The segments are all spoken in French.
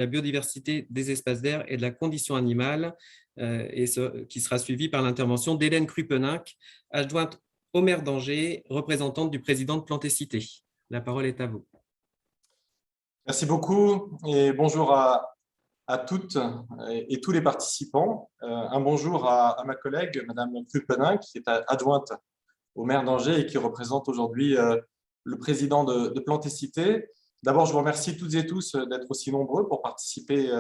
la biodiversité des espaces verts et de la condition animale, qui sera suivi par l'intervention d'Hélène Krupeninck, adjointe au maire d'Angers, représentante du président de Plantécité. La parole est à vous. Merci beaucoup et bonjour à toutes et tous les participants. Un bonjour à ma collègue, Madame Krupeninck, qui est adjointe au maire d'Angers et qui représente aujourd'hui le président de Plantécité. D'abord, je vous remercie toutes et tous d'être aussi nombreux pour participer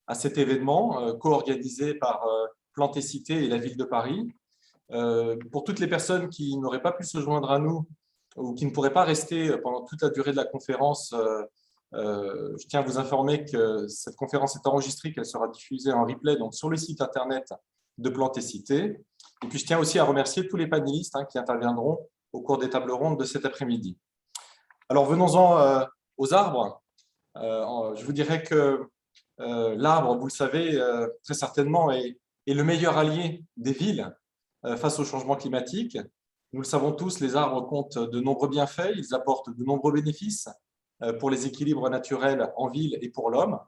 à cet événement co-organisé par Plantécité et la ville de Paris. Pour toutes les personnes qui n'auraient pas pu se joindre à nous ou qui ne pourraient pas rester pendant toute la durée de la conférence, je tiens à vous informer que cette conférence est enregistrée, qu'elle sera diffusée en replay donc sur le site internet de Plantécité. Et puis, je tiens aussi à remercier tous les panélistes qui interviendront au cours des tables rondes de cet après-midi. Alors, venons-en aux arbres. Je vous dirais que l'arbre, vous le savez très certainement, est le meilleur allié des villes face au changement climatique. Nous le savons tous, les arbres comptent de nombreux bienfaits, ils apportent de nombreux bénéfices pour les équilibres naturels en ville et pour l'homme.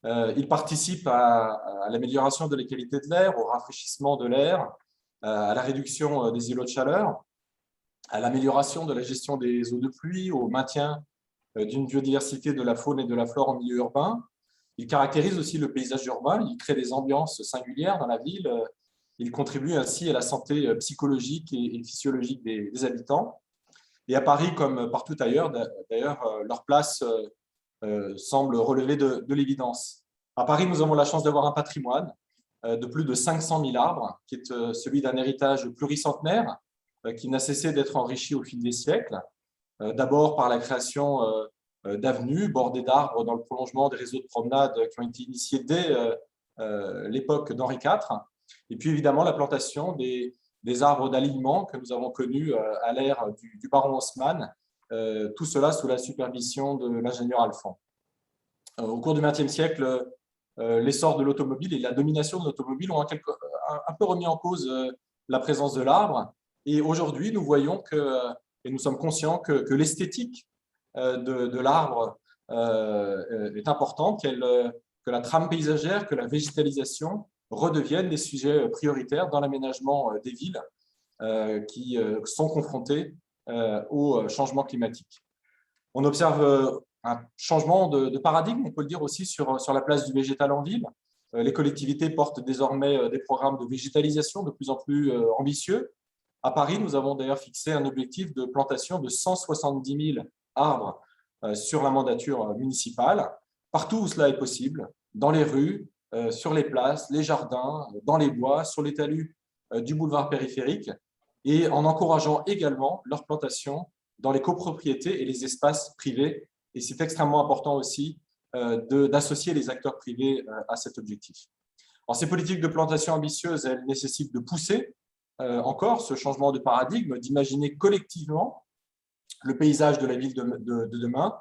Ils participent à l'amélioration de la qualité de l'air, au rafraîchissement de l'air, à la réduction des îlots de chaleur, à l'amélioration de la gestion des eaux de pluie, au maintien d'une biodiversité de la faune et de la flore en milieu urbain. Ils caractérisent aussi le paysage urbain, ils créent des ambiances singulières dans la ville, ils contribuent ainsi à la santé psychologique et physiologique des habitants. Et à Paris, comme partout ailleurs, d'ailleurs, leur place semble relever de l'évidence. À Paris, nous avons la chance d'avoir un patrimoine de plus de 500 000 arbres, qui est celui d'un héritage pluricentenaire qui n'a cessé d'être enrichi au fil des siècles, d'abord par la création d'avenues bordées d'arbres dans le prolongement des réseaux de promenade qui ont été initiés dès l'époque d'Henri IV, et puis évidemment la plantation des arbres d'alignement que nous avons connus à l'ère du baron Haussmann, tout cela sous la supervision de l'ingénieur Alphand. Au cours du XXe siècle, l'essor de l'automobile et la domination de l'automobile ont un peu remis en cause la présence de l'arbre. Et aujourd'hui, nous voyons et nous sommes conscients que l'esthétique de l'arbre est importante, que la trame paysagère, que la végétalisation redeviennent des sujets prioritaires dans l'aménagement des villes qui sont confrontées au changement climatique. On observe un changement de paradigme, on peut le dire aussi, sur la place du végétal en ville. Les collectivités portent désormais des programmes de végétalisation de plus en plus ambitieux. À Paris, nous avons d'ailleurs fixé un objectif de plantation de 170 000 arbres sur la mandature municipale, partout où cela est possible, dans les rues, sur les places, les jardins, dans les bois, sur les talus du boulevard périphérique, et en encourageant également leur plantation dans les copropriétés et les espaces privés. Et c'est extrêmement important aussi d'associer les acteurs privés à cet objectif. Alors, ces politiques de plantation ambitieuses, elles nécessitent de pousser encore ce changement de paradigme, d'imaginer collectivement le paysage de la ville de demain.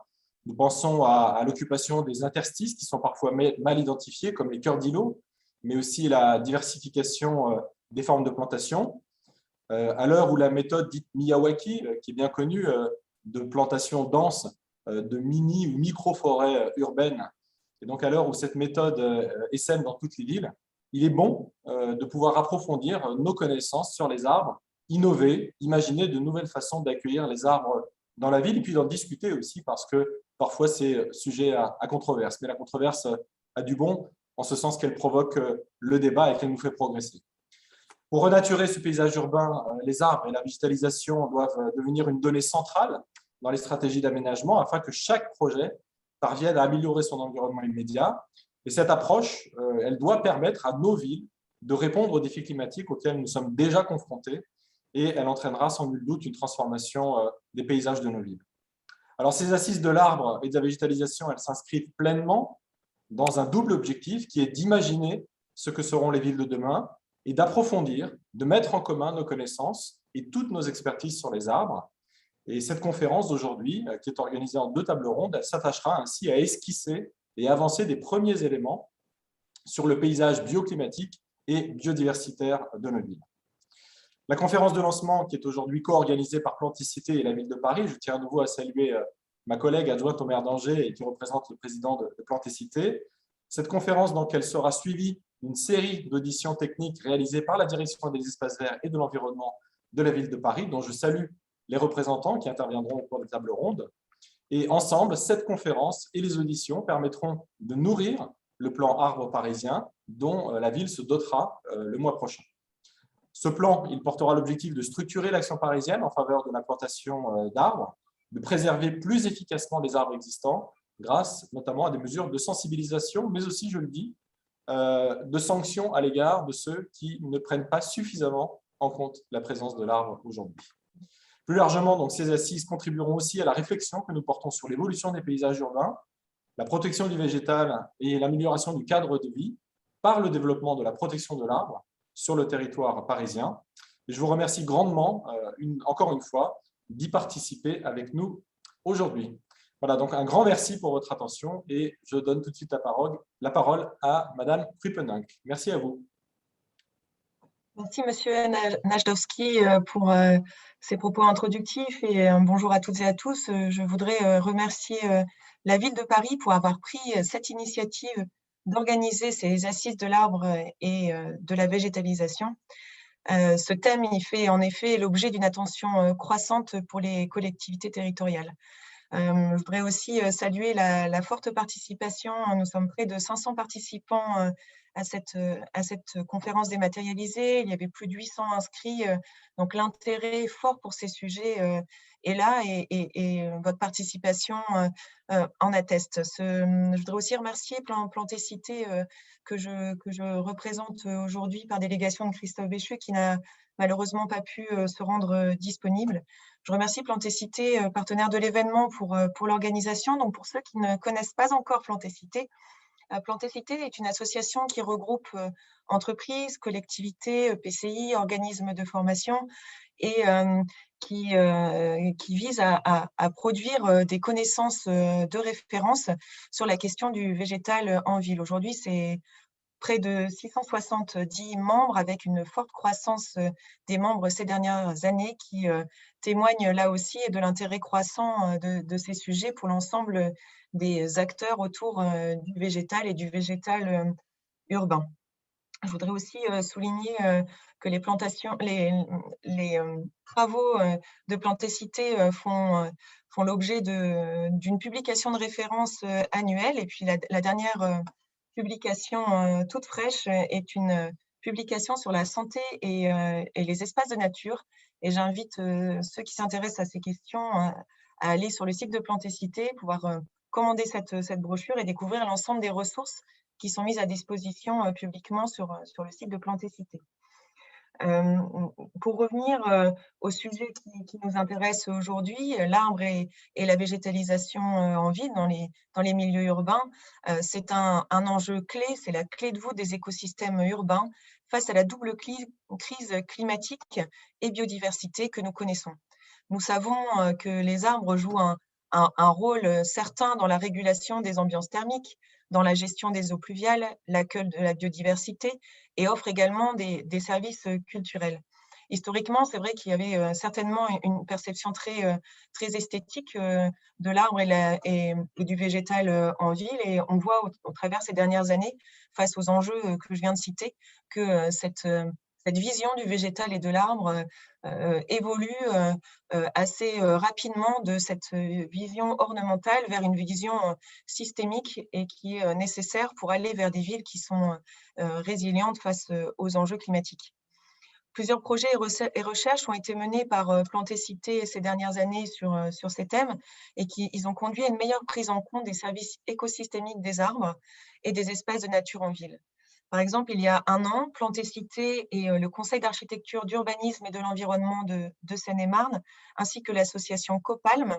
Nous pensons à l'occupation des interstices qui sont parfois mal identifiés, comme les cœurs d'îlots, mais aussi la diversification des formes de plantation. À l'heure où la méthode dite Miyawaki, qui est bien connue, de plantation dense de mini ou micro-forêts urbaines, et donc à l'heure où cette méthode essaime dans toutes les villes, il est bon de pouvoir approfondir nos connaissances sur les arbres, innover, imaginer de nouvelles façons d'accueillir les arbres dans la ville, et puis d'en discuter aussi, parce que parfois c'est sujet à controverse. Mais la controverse a du bon, en ce sens qu'elle provoque le débat et qu'elle nous fait progresser. Pour renaturer ce paysage urbain, les arbres et la végétalisation doivent devenir une donnée centrale dans les stratégies d'aménagement afin que chaque projet parvienne à améliorer son environnement immédiat. Et cette approche, elle doit permettre à nos villes de répondre aux défis climatiques auxquels nous sommes déjà confrontés, et elle entraînera sans nul doute une transformation des paysages de nos villes. Alors, ces assises de l'arbre et de la végétalisation, elles s'inscrivent pleinement dans un double objectif qui est d'imaginer ce que seront les villes de demain et d'approfondir, de mettre en commun nos connaissances et toutes nos expertises sur les arbres. Et cette conférence d'aujourd'hui, qui est organisée en 2 tables rondes, elle s'attachera ainsi à esquisser et avancer des premiers éléments sur le paysage bioclimatique et biodiversitaire de nos villes. La conférence de lancement, qui est aujourd'hui co-organisée par Plantécité et la ville de Paris, je tiens à nouveau à saluer ma collègue adjointe au maire d'Angers et qui représente le président de Plantécité. Cette conférence, donc, elle sera suivie d'une série d'auditions techniques réalisées par la direction des espaces verts et de l'environnement de la ville de Paris, dont je salue les représentants qui interviendront au cours des tables rondes. Et ensemble, cette conférence et les auditions permettront de nourrir le plan arbre parisien dont la ville se dotera le mois prochain. Ce plan, il portera l'objectif de structurer l'action parisienne en faveur de la plantation d'arbres, de préserver plus efficacement les arbres existants grâce notamment à des mesures de sensibilisation, mais aussi, je le dis, de sanctions à l'égard de ceux qui ne prennent pas suffisamment en compte la présence de l'arbre aujourd'hui. Plus largement, donc, ces assises contribueront aussi à la réflexion que nous portons sur l'évolution des paysages urbains, la protection du végétal et l'amélioration du cadre de vie par le développement de la protection de l'arbre sur le territoire parisien. Et je vous remercie grandement, encore une fois, d'y participer avec nous aujourd'hui. Voilà, donc un grand merci pour votre attention et je donne tout de suite la parole à Madame Krupenink. Merci à vous. Merci, Monsieur Najdowski, pour ces propos introductifs et un bonjour à toutes et à tous. Je voudrais remercier la Ville de Paris pour avoir pris cette initiative d'organiser ces assises de l'arbre et de la végétalisation. Ce thème, il fait en effet l'objet d'une attention croissante pour les collectivités territoriales. Je voudrais aussi saluer la forte participation. Nous sommes près de 500 participants à cette conférence dématérialisée. Il y avait plus de 800 inscrits. Donc, l'intérêt fort pour ces sujets est là et votre participation en atteste. Je voudrais aussi remercier Plantécité que je représente aujourd'hui par délégation de Christophe Béchu qui n'a malheureusement pas pu se rendre disponible. Je remercie Plantécité, partenaire de l'événement, pour l'organisation. Donc, pour ceux qui ne connaissent pas encore Plantécité, Plantécité est une association qui regroupe entreprises, collectivités, PCI, organismes de formation et qui vise à produire des connaissances de référence sur la question du végétal en ville. Aujourd'hui, c'est près de 670 membres avec une forte croissance des membres ces dernières années qui témoignent là aussi de l'intérêt croissant de ces sujets pour l'ensemble des acteurs autour du végétal et du végétal urbain. Je voudrais aussi souligner que les travaux de Plantécité font l'objet d'une publication de référence annuelle et puis la dernière publication toute fraîche est une publication sur la santé et les espaces de nature. Et j'invite ceux qui s'intéressent à ces questions à aller sur le site de Plantécité, pouvoir commander cette brochure et découvrir l'ensemble des ressources qui sont mises à disposition publiquement sur le site de Plantécité. Pour revenir au sujet qui nous intéresse aujourd'hui, l'arbre et la végétalisation en ville dans les milieux urbains, c'est un enjeu clé, c'est la clé de voûte des écosystèmes urbains face à la double crise climatique et biodiversité que nous connaissons. Nous savons que les arbres jouent un rôle certain dans la régulation des ambiances thermiques, dans la gestion des eaux pluviales, l'accueil de la biodiversité et offrent également des services culturels. Historiquement, c'est vrai qu'il y avait certainement une perception très esthétique de l'arbre et du végétal en ville. Et on voit au travers ces dernières années, face aux enjeux que je viens de citer, que cette vision du végétal et de l'arbre évolue assez rapidement de cette vision ornementale vers une vision systémique et qui est nécessaire pour aller vers des villes qui sont résilientes face aux enjeux climatiques. Plusieurs projets et recherches ont été menés par Plantécité ces dernières années sur ces thèmes et ils ont conduit à une meilleure prise en compte des services écosystémiques des arbres et des espaces de nature en ville. Par exemple, il y a un an, Plantécité et le Conseil d'architecture, d'urbanisme et de l'environnement de Seine-et-Marne, ainsi que l'association Copalm,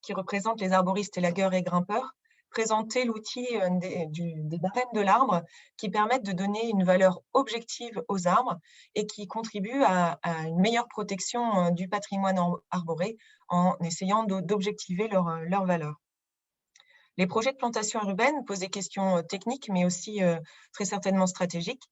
qui représente les arboristes, élagueurs et grimpeurs, présentaient l'outil des barèmes de l'arbre qui permettent de donner une valeur objective aux arbres et qui contribuent à une meilleure protection du patrimoine arboré en essayant d'objectiver leur valeur. Les projets de plantation urbaine posent des questions techniques, mais aussi très certainement stratégiques.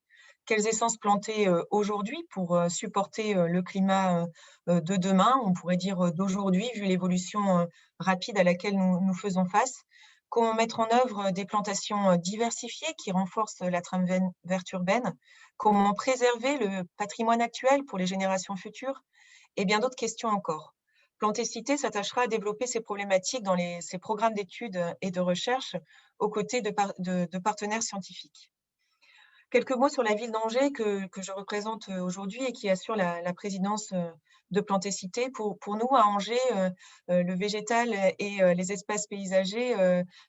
Quelles essences planter aujourd'hui pour supporter le climat de demain, on pourrait dire d'aujourd'hui, vu l'évolution rapide à laquelle nous faisons face. Comment mettre en œuvre des plantations diversifiées qui renforcent la trame verte urbaine, comment préserver le patrimoine actuel pour les générations futures, et bien d'autres questions encore. Plantécité s'attachera à développer ces problématiques dans ses programmes d'études et de recherche aux côtés de partenaires scientifiques. Quelques mots sur la ville d'Angers que je représente aujourd'hui et qui assure la présidence de Plantécité. Pour nous, à Angers, le végétal et les espaces paysagers,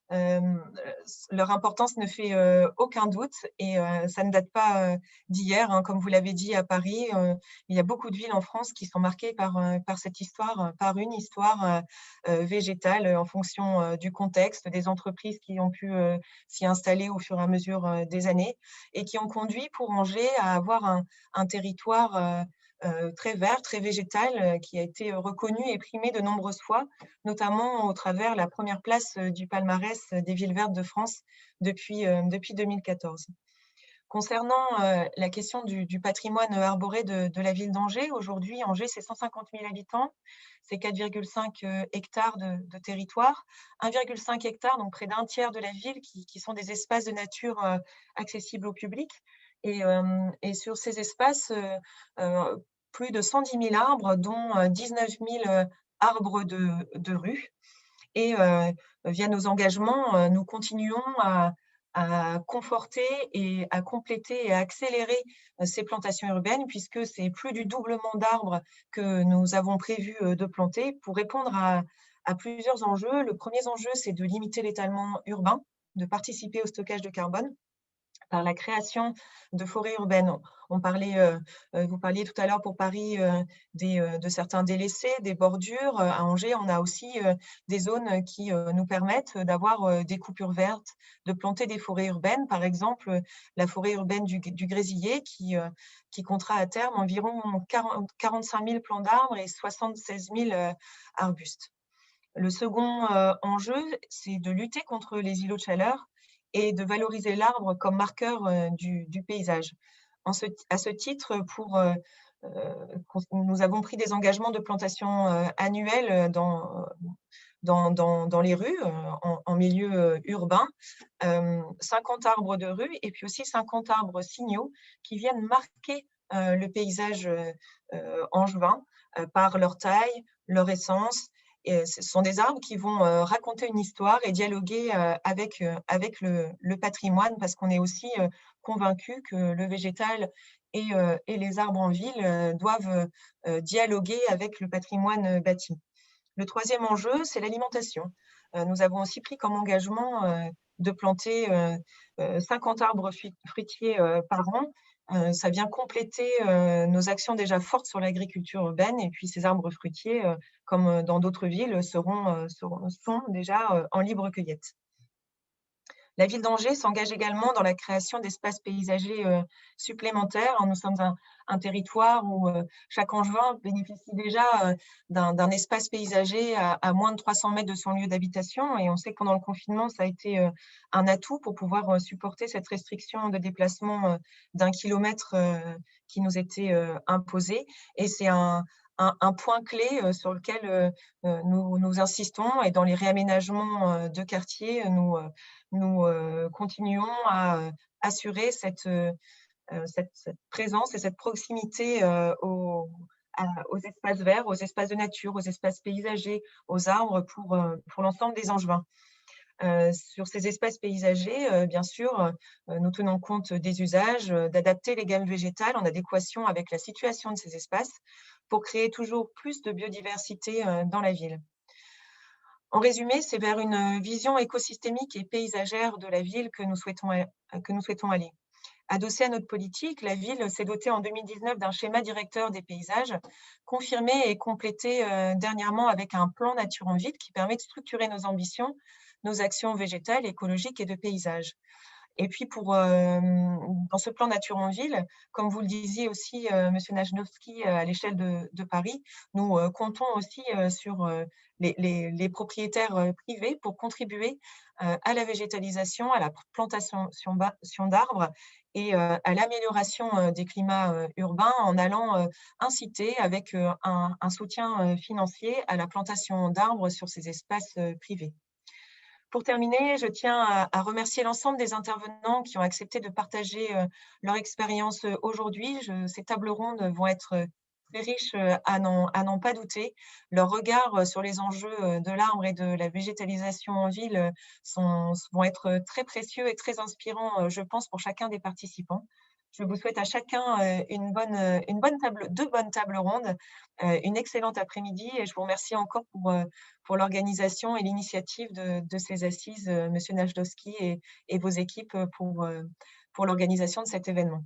leur importance ne fait aucun doute et ça ne date pas d'hier. Hein. Comme vous l'avez dit à Paris, il y a beaucoup de villes en France qui sont marquées par cette histoire, par une histoire végétale en fonction du contexte, des entreprises qui ont pu s'y installer au fur et à mesure des années et qui ont conduit pour Angers à avoir un territoire très vert, très végétal, qui a été reconnu et primé de nombreuses fois, notamment au travers la première place du palmarès des villes vertes de France depuis 2014. Concernant la question du patrimoine arboré de la ville d'Angers, aujourd'hui, Angers, c'est 150 000 habitants, c'est 4,5 hectares de territoire, 1,5 hectare, donc près d'un tiers de la ville, qui sont des espaces de nature accessibles au public. Et sur ces espaces, plus de 110 000 arbres, dont 19 000 arbres de rue. Et via nos engagements, nous continuons à conforter et à compléter et à accélérer ces plantations urbaines, puisque c'est plus du doublement d'arbres que nous avons prévu de planter pour répondre à plusieurs enjeux. Le premier enjeu, c'est de limiter l'étalement urbain, de participer au stockage de carbone par la création de forêts urbaines. Vous parliez tout à l'heure pour Paris de certains délaissés, des bordures. À Angers, on a aussi des zones qui nous permettent d'avoir des coupures vertes, de planter des forêts urbaines. Par exemple, la forêt urbaine du Grésillé qui comptera à terme environ 45 000 plants d'arbres et 76 000 arbustes. Le second enjeu, c'est de lutter contre les îlots de chaleur et de valoriser l'arbre comme marqueur du paysage. À ce titre, nous avons pris des engagements de plantation annuels dans les rues, en milieu urbain, 50 arbres de rue et puis aussi 50 arbres signaux qui viennent marquer le paysage angevin par leur taille, leur essence. Et ce sont des arbres qui vont raconter une histoire et dialoguer avec le patrimoine, parce qu'on est aussi convaincu que le végétal et les arbres en ville doivent dialoguer avec le patrimoine bâti. Le troisième enjeu, c'est l'alimentation. Nous avons aussi pris comme engagement de planter 50 arbres fruitiers par an. Ça vient compléter nos actions déjà fortes sur l'agriculture urbaine, et puis ces arbres fruitiers, comme dans d'autres villes, sont déjà en libre cueillette. La ville d'Angers s'engage également dans la création d'espaces paysagers supplémentaires. Nous sommes un territoire où chaque Angevin bénéficie déjà d'un espace paysager à moins de 300 mètres de son lieu d'habitation. Et on sait que pendant le confinement, ça a été un atout pour pouvoir supporter cette restriction de déplacement d'1 kilomètre qui nous était imposée. Et c'est un point clé sur lequel nous insistons, et dans les réaménagements de quartier, nous continuons à assurer cette présence et cette proximité aux espaces verts, aux espaces de nature, aux espaces paysagers, aux arbres pour l'ensemble des Angevins. Sur ces espaces paysagers, bien sûr, nous tenons compte des usages, d'adapter les gammes végétales en adéquation avec la situation de ces espaces pour créer toujours plus de biodiversité dans la ville. En résumé, c'est vers une vision écosystémique et paysagère de la ville que nous souhaitons aller. Adossée à notre politique, la ville s'est dotée en 2019 d'un schéma directeur des paysages, confirmé et complété dernièrement avec un plan Nature en ville qui permet de structurer nos ambitions, nos actions végétales, écologiques et de paysage. Et puis, dans ce plan Nature en ville, comme vous le disiez aussi, Monsieur Najnowski, à l'échelle de Paris, nous comptons aussi sur les propriétaires privés pour contribuer à la végétalisation, à la plantation d'arbres et à l'amélioration des climats urbains en allant inciter avec un soutien financier à la plantation d'arbres sur ces espaces privés. Pour terminer, je tiens à remercier l'ensemble des intervenants qui ont accepté de partager leur expérience aujourd'hui. Ces tables rondes vont être très riches à n'en pas douter. Leur regard sur les enjeux de l'arbre et de la végétalisation en ville vont être très précieux et très inspirants, je pense, pour chacun des participants. Je vous souhaite à chacun deux bonnes tables rondes, une excellente après-midi et je vous remercie encore pour l'organisation et l'initiative de ces assises, Monsieur Najdowski et vos équipes pour l'organisation de cet événement.